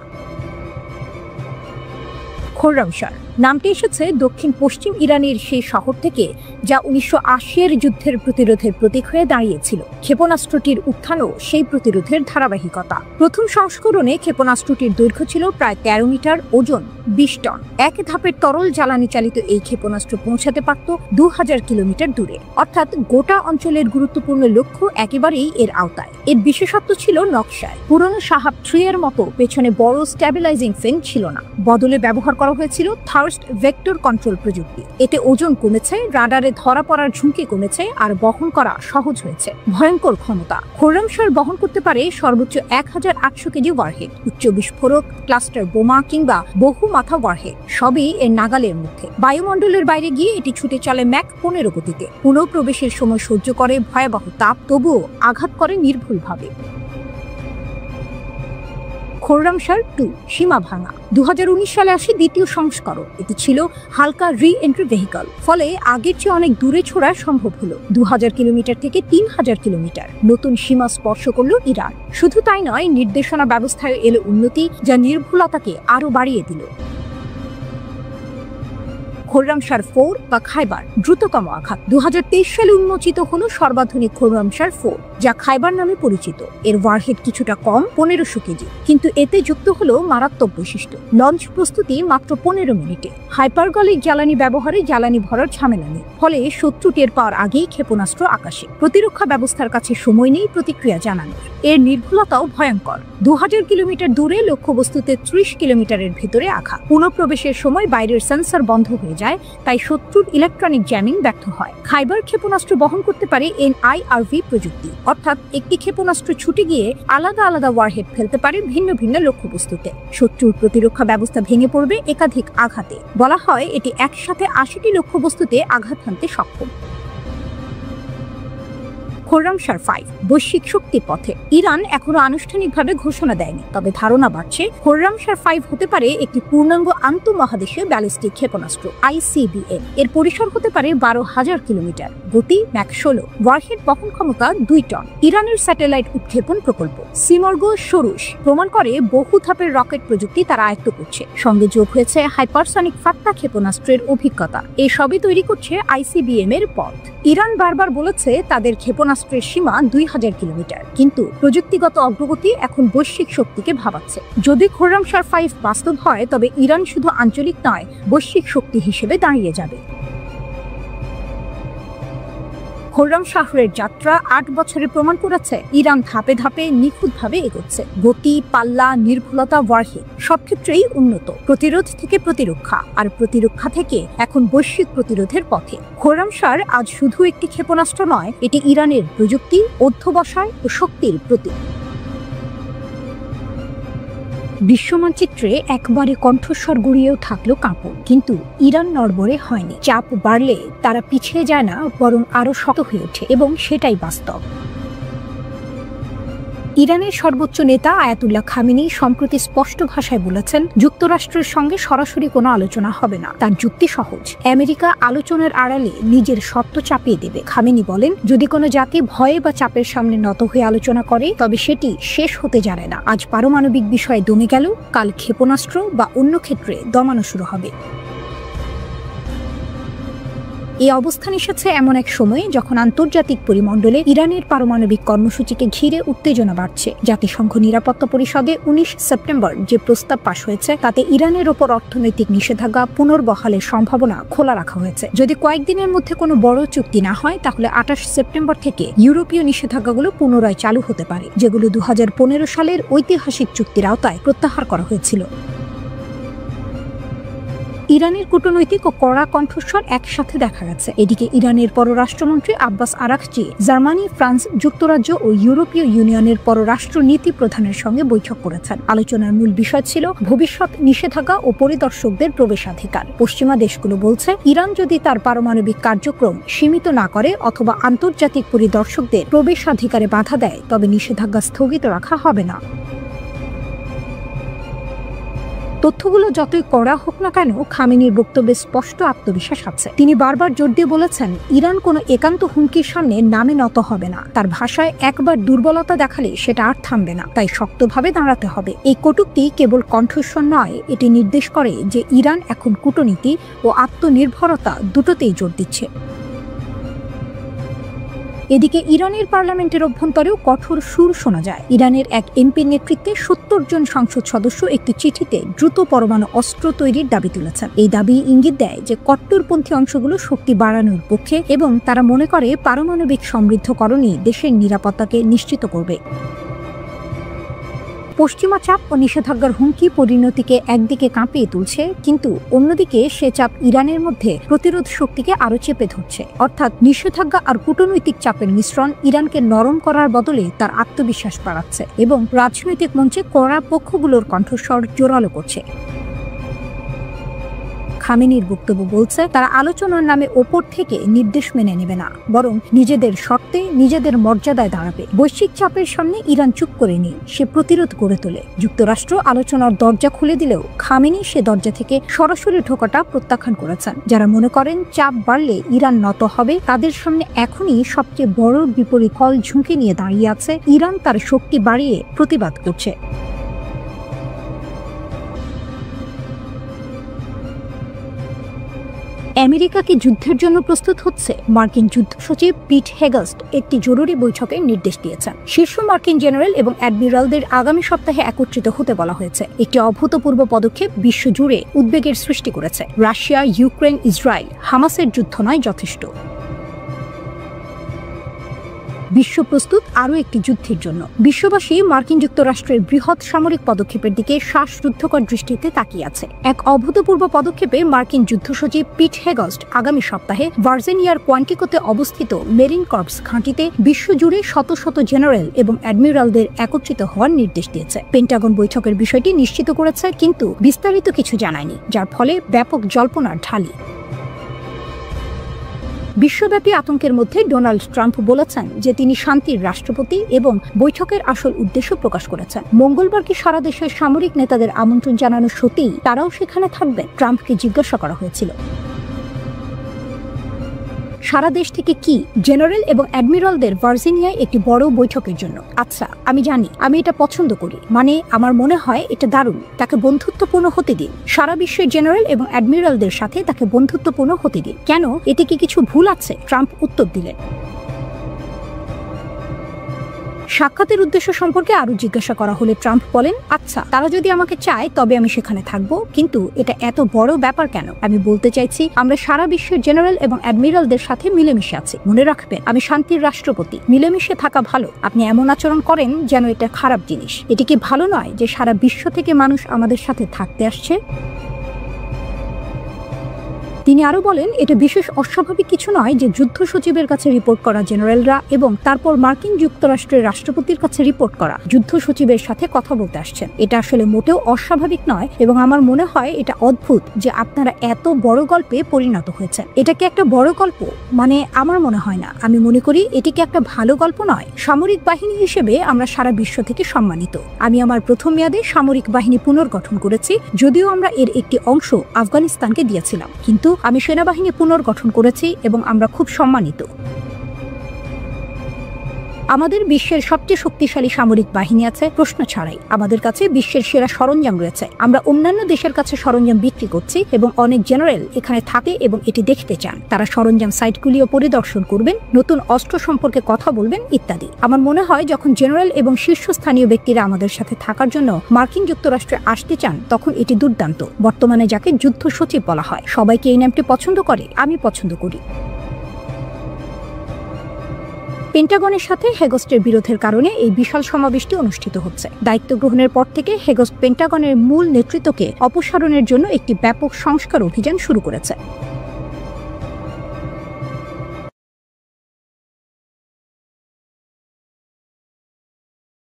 খোররামশাহ নামটি এসেছে দক্ষিণ পশ্চিম ইরানের সেই শহর থেকে, যা ১৯৮০-এর যুদ্ধের প্রতিরোধের প্রতীক হয়ে দাঁড়িয়েছিল। ক্ষেপণাস্ত্রটির উত্থানও সেই প্রতিরোধের ধারাবাহিকতা। প্রথম সংস্করণে ক্ষেপণাস্ত্রটির দৈর্ঘ্য ছিল প্রায় ১৩ মিটার, ওজন ২০ টন। এক ধাপের তরল জ্বালানি চালিত এই ক্ষেপণাস্ত্র পৌঁছাতে পারত ২০০০ কিলোমিটার দূরে, অর্থাৎ গোটা অঞ্চলের গুরুত্বপূর্ণ লক্ষ্য একেবারেই এর আওতায়। এর বিশেষত্ব ছিল নকশায়। পুরনো সাহাব 3 এর মতো পেছনে বড় স্ট্যাবিলাইজিং ফিন ছিল না, বদলে ব্যবহার করা হয়েছিল থার্স্ট ভেক্টর কন্ট্রোল প্রযুক্তি। এতে ওজন কমেছে, রাডারে ধরা পড়ার ঝুঁকি কমেছে, আর বহন করা সহজ হয়েছে। ভয়ঙ্কর ক্ষমতা। খোররামশাহ বহন করতে পারে সর্বোচ্চ ১৮০০ কেজি ওয়ারহেড, উচ্চ বিস্ফোরক, ক্লাস্টার বোমা কিংবা বহু মাথা ওয়ারহেড, সবই এর নাগালের মধ্যে। বায়ুমণ্ডলের বাইরে গিয়ে এটি ছুটে চলে ম্যাক ১৫ গতিতে। পুনঃপ্রবেশের সময় সহ্য করে ভয়াবহ তাপ, তবুও আঘাত করে নির্ভুলভাবে। খোররামশাহ ২ সীমা ভাঙা। ২০১৯ সালে আসে দ্বিতীয় সংস্করণ। এটি ছিল হালকা রি-এন্ট্রি ভেহিকল, ফলে আগের চেয়ে অনেক দূরে ছোড়া সম্ভব হলো। ২০০০ কিলোমিটার থেকে ৩০০০ কিলোমিটার। নতুন সীমা স্পর্শ করল ইরান। শুধু তাই নয়, নির্দেশনা ব্যবস্থায় এলো উন্নতি, যা নির্ভুলতাকে আরও বাড়িয়ে দিল। খোররামশাহ 4 বা খাইবার দ্রুততম আঘাত। ২০২৩ সালে উন্মোচিত হলো সর্বাধুনিক খোররামশাহ 4, যা খাইবার নামে পরিচিত। এর ওয়ারহেড কিছুটা কম, ১৫০০ কেজি, কিন্তু এতে যুক্ত হলো মারাত্মক বৈশিষ্ট্য। লঞ্চ প্রস্তুতি মাত্র ১৫ মিনিটে। হাইপারগলিক জ্বালানি ব্যবহারে জ্বালানি ভরার ঝামেলা নেই, ফলে শত্রু টের পাওয়ার আগেই ক্ষেপণাস্ত্র আকাশে। প্রতিরক্ষা ব্যবস্থার কাছে সময় নেই প্রতিক্রিয়া জানানোর। এর নির্ভুলতাও ভয়ঙ্কর। ২০০০ কিলোমিটার দূরে লক্ষ্যবস্তুতে ৩০ কিলোমিটারের ভেতরে আঘাত। পুনঃপ্রবেশের সময় বাইরের সেন্সর বন্ধ হয়ে যায়, তাই শত্রুর ইলেকট্রনিক জ্যামিং ব্যর্থ হয়। খাইবার ক্ষেপণাস্ত্র বহন করতে পারে NIRV প্রযুক্তি, অর্থাৎ একটি ক্ষেপণাস্ত্র ছুটে গিয়ে আলাদা আলাদা ওয়ারহেড ফেলতে পারে ভিন্ন ভিন্ন লক্ষ্যবস্তুতে। শত্রুর প্রতিরক্ষা ব্যবস্থা ভেঙে পড়বে একাধিক আঘাতে। বলা হয় এটি একসাথে ৮০টি লক্ষ্যবস্তুতে আঘাত হানতে সক্ষম। খোররামশাহ 5 বৈশ্বিক শক্তির পথে। ইরান এখনো আনুষ্ঠানিকভাবে ঘোষণা দেয়নি, তবে ধারণা বাড়ছে খোররামশাহ 5 হতে পারে একটি পূর্ণাঙ্গ আন্তঃমহাদেশীয় ব্যালিস্টিক ক্ষেপণাস্ত্র ICBM। এর পরিসর হতে পারে ১২,০০০ কিলোমিটার, গতি ম্যাক ১৬, ওয়ারহেড বহন ক্ষমতা ২ টন। ইরানের স্যাটেলাইট উৎক্ষেপণ প্রকল্প সিমর্গো সরুশ প্রমাণ করে বহু ধাপের রকেট প্রযুক্তি তারা আয়ত্ত করছে। সঙ্গে যোগ হয়েছে হাইপারসনিক ফাত্তা ক্ষেপণাস্ত্রের অভিজ্ঞতা। এই সবই তৈরি করছে ICBM এর পথ। ইরান বারবার বলেছে তাদের ক্ষেপণাস্ত্রের সীমা ২০০০ কিলোমিটার, কিন্তু প্রযুক্তিগত অগ্রগতি এখন বৈশ্বিক শক্তিকে ভাবাচ্ছে। যদি খোররামশাহ 5 বাস্তব হয়, তবে ইরান শুধু আঞ্চলিক নয়, বৈশ্বিক শক্তি হিসেবে দাঁড়িয়ে যাবে। খোররামশাহের যাত্রা ৮ বছরে প্রমাণ করেছে ইরান ধাপে ধাপে নিখুঁতভাবে এগোচ্ছে। গতি, পাল্লা, নির্ভুলতা, ওয়ারহেড সব ক্ষেত্রেই উন্নত। প্রতিরোধ থেকে প্রতিরক্ষা, আর প্রতিরক্ষা থেকে এখন বৈশ্বিক প্রতিরোধের পথে। খোররামশাহ আজ শুধু একটি ক্ষেপণাস্ত্র নয়, এটি ইরানের প্রযুক্তি, অধ্যবসায় ও শক্তির প্রতীক। বিশ্বমানচিত্রে একবারে কণ্ঠস্বর গড়িয়েও থাকলো কাঁপন, কিন্তু ইরান নড়বড়ে হয়নি। চাপ বাড়লে তারা পিছিয়ে যায় না, বরং আরো শক্ত হয়ে ওঠে, এবং সেটাই বাস্তব। ইরানের সর্বোচ্চ নেতা আয়াতুল্লাহ খামেনি সম্প্রতি স্পষ্ট ভাষায় বলেছেন, যুক্তরাষ্ট্রের সঙ্গে সরাসরি কোনো আলোচনা হবে না। তার যুক্তি সহজ, আমেরিকা আলোচনার আড়ালে নিজের শর্ত চাপিয়ে দেবে। খামেনি বলেন, যদি কোনো জাতি ভয়ে বা চাপের সামনে নত হয়ে আলোচনা করে, তবে সেটি শেষ হতে জানে না। আজ পারমাণবিক বিষয়ে দমে গেল, কাল ক্ষেপণাস্ত্র বা অন্য ক্ষেত্রে দমানো শুরু হবে। এই অবস্থান এসেছে এমন এক সময়ে যখন আন্তর্জাতিক পরিমণ্ডলে ইরানের পারমাণবিক কর্মসূচিকে ঘিরে উত্তেজনা বাড়ছে। জাতিসংঘ নিরাপত্তা পরিষদে ১৯ সেপ্টেম্বর যে প্রস্তাব পাশ হয়েছে, তাতে ইরানের ওপর অর্থনৈতিক নিষেধাজ্ঞা পুনর্বহালের সম্ভাবনা খোলা রাখা হয়েছে। যদি কয়েকদিনের মধ্যে কোনো বড় চুক্তি না হয়, তাহলে ২৮ সেপ্টেম্বর থেকে ইউরোপীয় নিষেধাজ্ঞাগুলো পুনরায় চালু হতে পারে, যেগুলো ২০১৫ সালের ঐতিহাসিক চুক্তির আওতায় প্রত্যাহার করা হয়েছিল। ইরানের কূটনৈতিক ও কড়া কণ্ঠস্বর একসাথে দেখা গেছে। এদিকে ইরানের পররাষ্ট্রমন্ত্রী আব্বাস আরাকচি জার্মানি, ফ্রান্স, যুক্তরাজ্য ও ইউরোপীয় ইউনিয়নের পররাষ্ট্র নীতি প্রধানের সঙ্গে বৈঠক করেছেন। আলোচনার মূল বিষয় ছিল ভবিষ্যৎ নিষেধাজ্ঞা ও পরিদর্শকদের প্রবেশাধিকার। পশ্চিমা দেশগুলো বলছে, ইরান যদি তার পারমাণবিক কার্যক্রম সীমিত না করে অথবা আন্তর্জাতিক পরিদর্শকদের প্রবেশাধিকারে বাধা দেয়, তবে নিষেধাজ্ঞা স্থগিত রাখা হবে না। তথ্যগুলো যতই কড়া হোক না কেন, খামেনির বক্তব্যে স্পষ্ট আত্মবিশ্বাস আছে। তিনি বারবার জোর দিয়ে বলেছেন, ইরান কোনো একান্ত হুমকির সামনে নামে নত হবে না। তার ভাষায় একবার দুর্বলতা দেখালে সেটা আর থামবে না, তাই শক্তভাবে দাঁড়াতে হবে। এই কটূক্তি কেবল কণ্ঠস্বর নয়, এটি নির্দেশ করে যে ইরান এখন কূটনীতি ও আত্মনির্ভরতা দুটোতেই জোর দিচ্ছে। এদিকে ইরানের পার্লামেন্টের অভ্যন্তরেও কঠোর সুর শোনা যায়। ইরানের এক এমপির নেতৃত্বে ৭০ জন সংসদ সদস্য একটি চিঠিতে দ্রুত পরমাণু অস্ত্র তৈরির দাবি তুলেছেন। এই দাবি ইঙ্গিত দেয় যে কট্টরপন্থী অংশগুলো শক্তি বাড়ানোর পক্ষে এবং তারা মনে করে পারমাণবিক সমৃদ্ধকরণই দেশের নিরাপত্তাকে নিশ্চিত করবে। পশ্চিমা চাপ ও নিষেধাজ্ঞার হুমকি পরিণতিকে একদিকে কাঁপিয়ে তুলছে, কিন্তু অন্যদিকে সে চাপ ইরানের মধ্যে প্রতিরোধ শক্তিকে আরো চেপে ধরছে। অর্থাৎ নিষেধাজ্ঞা আর কূটনৈতিক চাপের মিশ্রণ ইরানকে নরম করার বদলে তার আত্মবিশ্বাস বাড়াচ্ছে এবং রাজনৈতিক মঞ্চে কড়া পক্ষগুলোর কণ্ঠস্বর জোরালো করছে। খামেনির বক্তব্য বলছে, তারা আলোচনার নামে ওপর থেকে নির্দেশ মেনে নেবে না, বরং নিজেদের শর্তে নিজেদের মর্যাদায় দাঁড়াবে। বৈশ্বিক চাপের সামনে ইরান চুপ করেনি, সে প্রতিরোধ গড়ে তোলে। যুক্তরাষ্ট্র আলোচনার দরজা খুলে দিলেও খামেনি সে দরজা থেকে সরাসরি ঢোকাটা প্রত্যাখ্যান করেছেন। যারা মনে করেন চাপ বাড়লে ইরান নত হবে, তাদের সামনে এখনই সবচেয়ে বড় বিপরীত ফল ঝুঁকি নিয়ে দাঁড়িয়ে আছে। ইরান তার শক্তি বাড়িয়ে প্রতিবাদ করছে। আমেরিকা কি যুদ্ধের জন্য প্রস্তুত হচ্ছে? মার্কিন যুদ্ধ সচিব পিট হেগস্ট একটি জরুরি বৈঠকের নির্দেশ দিয়েছেন। শীর্ষ মার্কিন জেনারেল এবং অ্যাডমিরালদের আগামী সপ্তাহে একত্রিত হতে বলা হয়েছে। একটি অভূতপূর্ব পদক্ষেপ বিশ্বজুড়ে উদ্বেগের সৃষ্টি করেছে। রাশিয়া, ইউক্রেন, ইসরায়েল, হামাসের যুদ্ধ নয় যথেষ্ট। বিশ্ব প্রস্তুত আরও একটি যুদ্ধের জন্য। বিশ্ববাসী মার্কিন যুক্তরাষ্ট্রের বৃহৎ সামরিক পদক্ষেপের দিকে শ্বাসরুদ্ধকর দৃষ্টিতে তাকিয়ে আছে। এক অভূতপূর্ব পদক্ষেপে মার্কিন যুদ্ধ সচিব পিট হেগস্ট আগামী সপ্তাহে ভার্জিনিয়ার কোয়ান্টিকোতে অবস্থিত মেরিন কর্পস ঘাঁটিতে বিশ্বজুড়ে শত শত জেনারেল এবং অ্যাডমিরালদের একত্রিত হওয়ার নির্দেশ দিয়েছে। পেন্টাগন বৈঠকের বিষয়টি নিশ্চিত করেছে, কিন্তু বিস্তারিত কিছু জানায়নি, যার ফলে ব্যাপক জল্পনার ঢালি। বিশ্বব্যাপী আতঙ্কের মধ্যে ডোনাল্ড ট্রাম্প বলেছেন যে তিনি শান্তির রাষ্ট্রপতি এবং বৈঠকের আসল উদ্দেশ্য প্রকাশ করেছেন। মঙ্গলবার কি সারা দেশের সামরিক নেতাদের আমন্ত্রণ জানানো সত্যিই তারাও সেখানে থাকবেন? ট্রাম্পকে জিজ্ঞাসা করা হয়েছিল। সারা দেশ থেকে কি জেনারেল এবং অ্যাডমিরালদের ভার্জিনিয়ায় একটি বড় বৈঠকের জন্য? আচ্ছা, আমি জানি, আমি এটা পছন্দ করি, মানে আমার মনে হয় এটা দারুণ। তাকে বন্ধুত্বপূর্ণ হতে দিন। সারা বিশ্বের জেনারেল এবং অ্যাডমিরালদের সাথে তাকে বন্ধুত্বপূর্ণ হতে দিন। কেন? এতে কি কিছু ভুল আছে? ট্রাম্প উত্তর দিলেন। সাক্ষাতের উদ্দেশ্য সম্পর্কে আরো জিজ্ঞাসা করা হলে ট্রাম্প বলেন, আচ্ছা, তারা যদি আমাকে চায় তবে আমি সেখানে থাকবো, কিন্তু এটা এত বড় ব্যাপার কেন? আমি বলতে চাইছি, আমরা সারা বিশ্বের জেনারেল এবং অ্যাডমিরালদের সাথে মিলেমিশে আছি। মনে রাখবেন, আমি শান্তির রাষ্ট্রপতি। মিলেমিশে থাকা ভালো। আপনি এমন আচরণ করেন যেন এটা খারাপ জিনিস। এটি কি ভালো নয় যে সারা বিশ্ব থেকে মানুষ আমাদের সাথে থাকতে আসছে? তিনি আরো বলেন, এটা বিশেষ অস্বাভাবিক কিছু নয় যে যুদ্ধ সচিবের কাছে রিপোর্ট করা জেনারেলরা এবং তারপর মার্কিন যুক্তরাষ্ট্রের রাষ্ট্রপতির কাছে রিপোর্ট করা যুদ্ধ সচিবের সাথে কথা বলতে আসছেন। এটা আসলে মোটেও অস্বাভাবিক নয় এবং আমার মনে হয় এটা অদ্ভুত যে আপনারা এত বড় গল্পে পরিণত হয়েছেন। এটা কি একটা বড় গল্প? মানে আমার মনে হয় না। আমি মনে করি এটি কি একটা ভালো গল্প নয়? সামরিক বাহিনী হিসেবে আমরা সারা বিশ্ব থেকে সম্মানিত। আমি আমার প্রথম মেয়াদে সামরিক বাহিনী পুনর্গঠন করেছি, যদিও আমরা এর একটি অংশ আফগানিস্তানকে দিয়েছিলাম, কিন্তু আমি সেনাবাহিনী পুনর্গঠন করেছি এবং আমরা খুব সম্মানিত। আমাদের বিশ্বের সবচেয়ে শক্তিশালী সামরিক বাহিনী আছে, প্রশ্ন ছাড়াই। আমাদের কাছে বিশ্বের সেরা সরঞ্জাম রয়েছে। আমরা অন্যান্য দেশের কাছে সরঞ্জাম বিক্রি করছি এবং অনেক জেনারেল এখানে থাকে এবং এটি দেখতে চান। তারা সরঞ্জাম সাইটগুলিও পরিদর্শন করবেন, নতুন অস্ত্র সম্পর্কে কথা বলবেন ইত্যাদি। আমার মনে হয় যখন জেনারেল এবং শীর্ষস্থানীয় ব্যক্তিরা আমাদের সাথে থাকার জন্য মার্কিন যুক্তরাষ্ট্রে আসতে চান, তখন এটি দুর্দান্ত। বর্তমানে যাকে যুদ্ধ সচিব বলা হয়, সবাইকে এই নামটি পছন্দ করে, আমি পছন্দ করি। পেন্টাগনের সাথে হেগস্টের বিরোধের কারণে এই বিশাল সমাবেশটি অনুষ্ঠিত হচ্ছে। দায়িত্ব গ্রহণের পর থেকে হেগস্ট পেন্টাগনের মূল নেতৃত্বকে অপসারণের জন্য একটি ব্যাপক সংস্কার অভিযান শুরু করেছে।